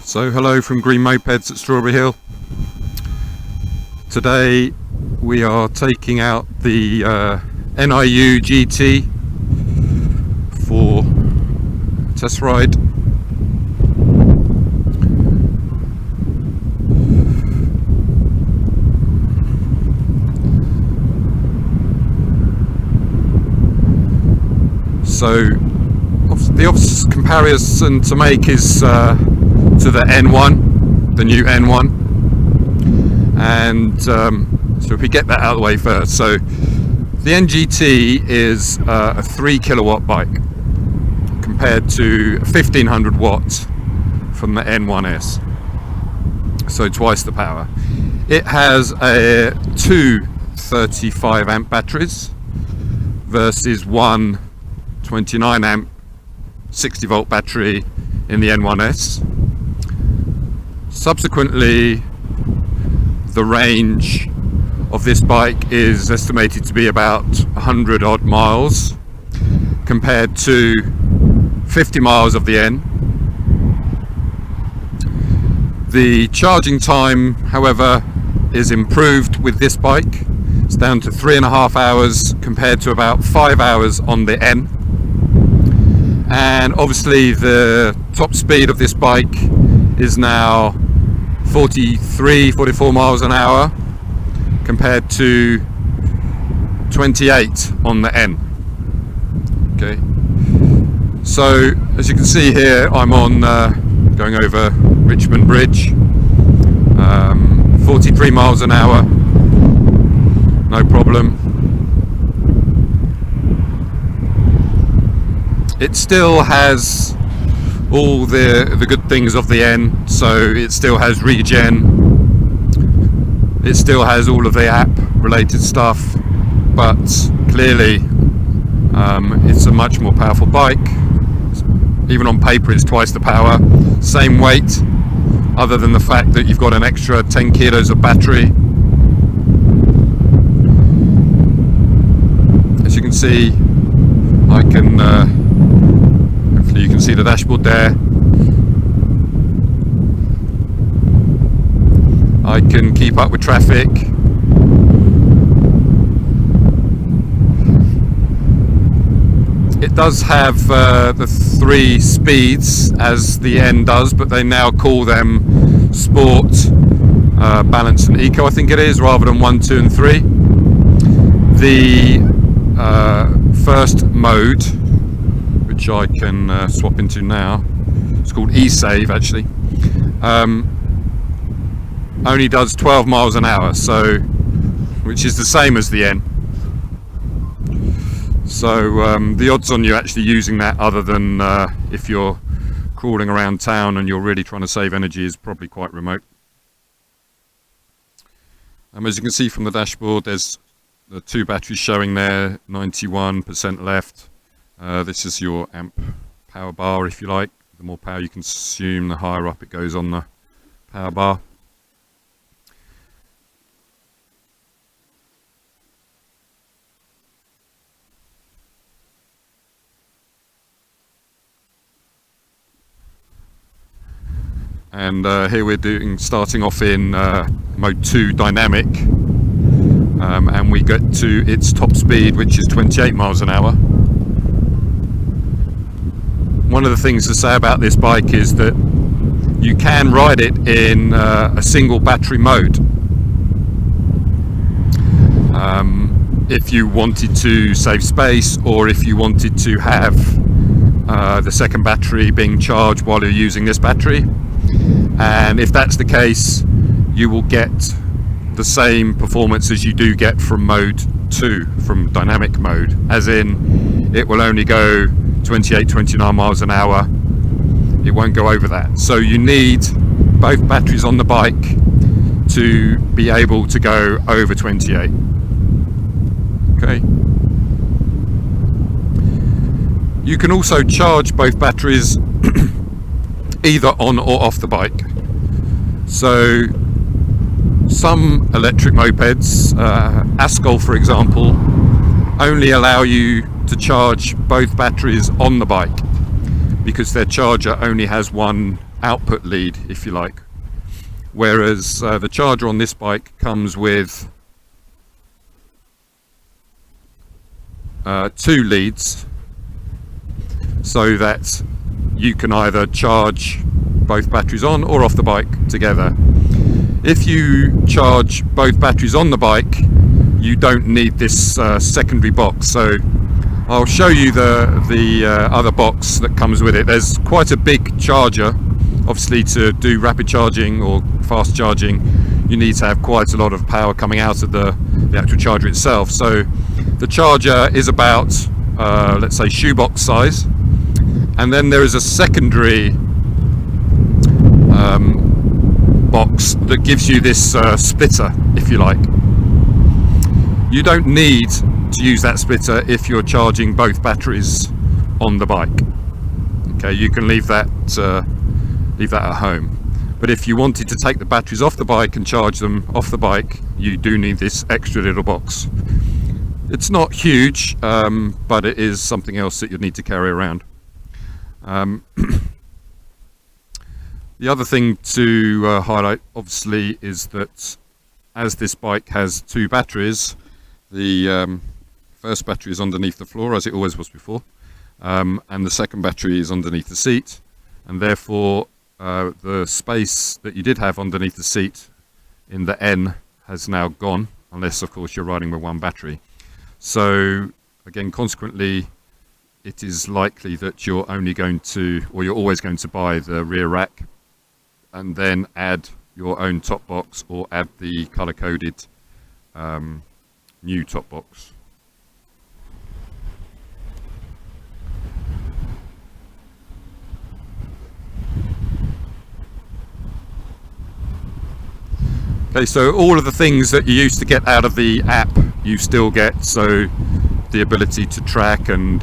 So hello from Green-Mopeds at Strawberry Hill. Today we are taking out the Niu NGT for test ride. So the obvious comparison to make is to the N1, the new N1, and so if we get that out of the way first. So the NGT is a 3 kilowatt bike compared to 1500 watts from the N1S, so twice the power. It has two 35 amp batteries versus one 29 amp 60 volt battery in the N1S. Subsequently, the range of this bike is estimated to be about 100 odd miles compared to 50 miles of the N. The charging time, however, is improved with this bike. It's down to 3.5 hours compared to about 5 hours on the N. And obviously the top speed of this bike is now 44 miles an hour compared to 28 on the N. Okay, so as you can see here, I'm on going over Richmond Bridge, 43 miles an hour, no problem. It still has all the good things of the N, so it still has regen, it still has all of the app related stuff, but clearly it's a much more powerful bike. Even on paper it's twice the power, same weight, other than the fact that you've got an extra 10 kilos of battery. As you can see, I can hopefully you can see the dashboard there. I can keep up with traffic. It does have the 3 speeds as the N does, but they now call them Sport, Balance and Eco, I think it is, rather than 1, 2 and 3. The first mode, which I can swap into now, it's called E-Save actually, only does 12 miles an hour, so which is the same as the N. So the odds on you actually using that, other than if you're crawling around town and you're really trying to save energy, is probably quite remote. As you can see from the dashboard, there's the 2 batteries showing there, 91% left. This is your amp power bar, if you like. The more power you consume, the higher up it goes on the power bar. And here we're starting off in mode 2 dynamic, and we get to its top speed, which is 28 miles an hour. One of the things to say about this bike is that you can ride it in a single battery mode. If you wanted to save space, or if you wanted to have the second battery being charged while you're using this battery. And if that's the case, you will get the same performance as you do get from mode 2, from dynamic mode, as in it will only go 28-29 miles an hour. It won't go over that. So you need both batteries on the bike to be able to go over 28. Okay. You can also charge both batteries either on or off the bike. So some electric mopeds, Ascol for example, only allow you to charge both batteries on the bike because their charger only has 1 output lead, if you like, whereas the charger on this bike comes with 2 leads, so that you can either charge both batteries on or off the bike together. If you charge both batteries on the bike, you don't need this secondary box. So I'll show you the other box that comes with it. There's quite a big charger. Obviously, to do rapid charging or fast charging, you need to have quite a lot of power coming out of the actual charger itself. So the charger is about, let's say, shoebox size. And then there is a secondary box that gives you this splitter, if you like. You don't need to use that splitter if you're charging both batteries on the bike. Okay, you can leave that at home. But if you wanted to take the batteries off the bike and charge them off the bike, you do need this extra little box. It's not huge, but it is something else that you need to carry around. The other thing to highlight, obviously, is that as this bike has 2 batteries, the first battery is underneath the floor, as it always was before, and the second battery is underneath the seat, and therefore the space that you did have underneath the seat in the N has now gone, unless of course you're riding with 1 battery. So again, consequently, it is likely that you're only going to, or you're always going to buy the rear rack and then add your own top box or add the color-coded new top box. Okay, so all of the things that you used to get out of the app, you still get. So the ability to track and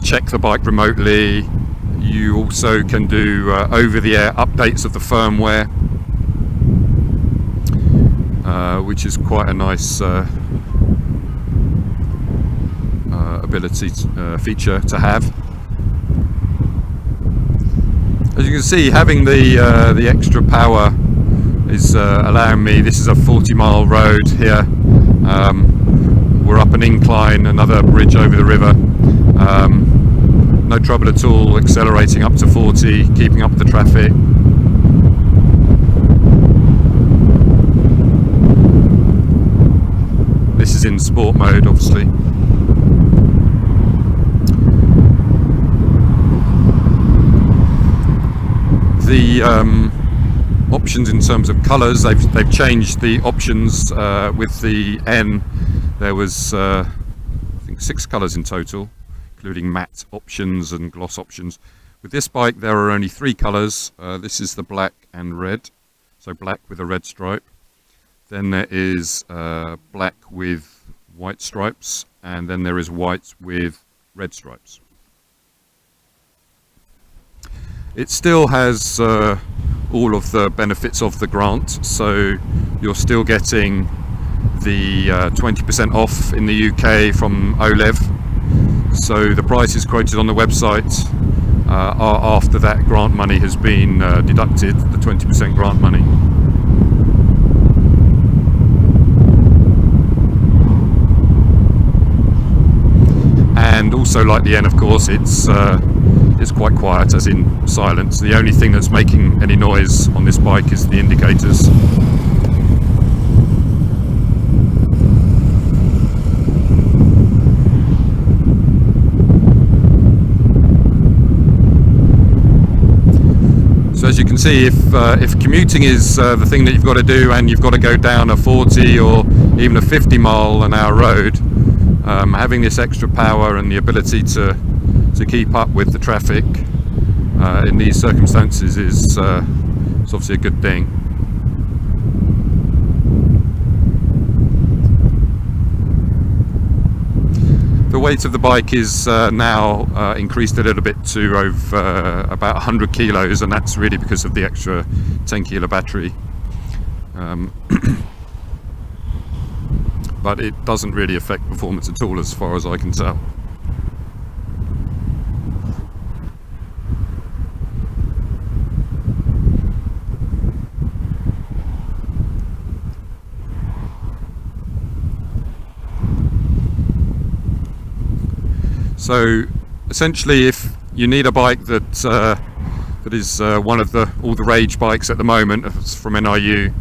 check the bike remotely. You also can do over-the-air updates of the firmware, which is quite a nice feature to have. As you can see, having the extra power is allowing me. This is a 40-mile road here. We're up an incline, another bridge over the river. No trouble at all accelerating up to 40, keeping up the traffic. This is in sport mode, obviously. The options in terms of colours, they've changed the options. With the N, there was I think 6 colours in total, including matte options and gloss options. With this bike, there are only 3 colours. This is the black and red, so black with a red stripe. Then there is black with white stripes, and then there is white with red stripes. It still has all of the benefits of the grant, so you're still getting the 20% off in the UK from OLEV. So the prices quoted on the website are after that grant money has been deducted, the 20% grant money. And also, like the N, of course, it's quite quiet, as in silence. The only thing that's making any noise on this bike is the indicators. So as you can see, if commuting is the thing that you've got to do, and you've got to go down a 40 or even a 50-mile-an-hour road, having this extra power and the ability to keep up with the traffic in these circumstances is obviously a good thing. The weight of the bike is now increased a little bit to over about 100 kilos, and that's really because of the extra 10 kilo battery. But it doesn't really affect performance at all, as far as I can tell. So essentially, if you need a bike that is one of all the rage bikes at the moment from NIU,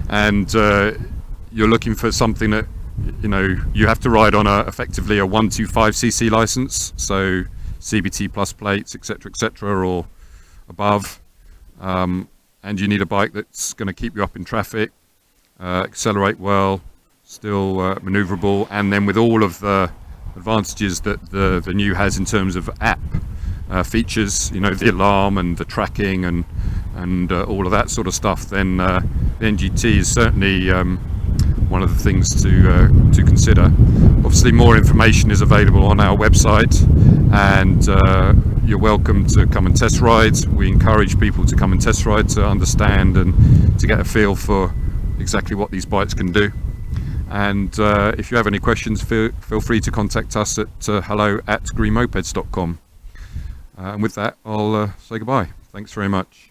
and you're looking for something that you have to ride on effectively a 125cc license, so CBT plus plates, etc., or above, and you need a bike that's going to keep you up in traffic, accelerate well, still maneuverable, and then with all of the advantages that the Niu has in terms of app features, the alarm and the tracking and all of that sort of stuff, then the NGT is certainly one of the things to consider. Obviously, more information is available on our website, and you're welcome to come and test ride. We encourage people to come and test ride to understand and to get a feel for exactly what these bikes can do. And if you have any questions, feel free to contact us at hello@greenmopeds.com. And with that, I'll say goodbye. Thanks very much.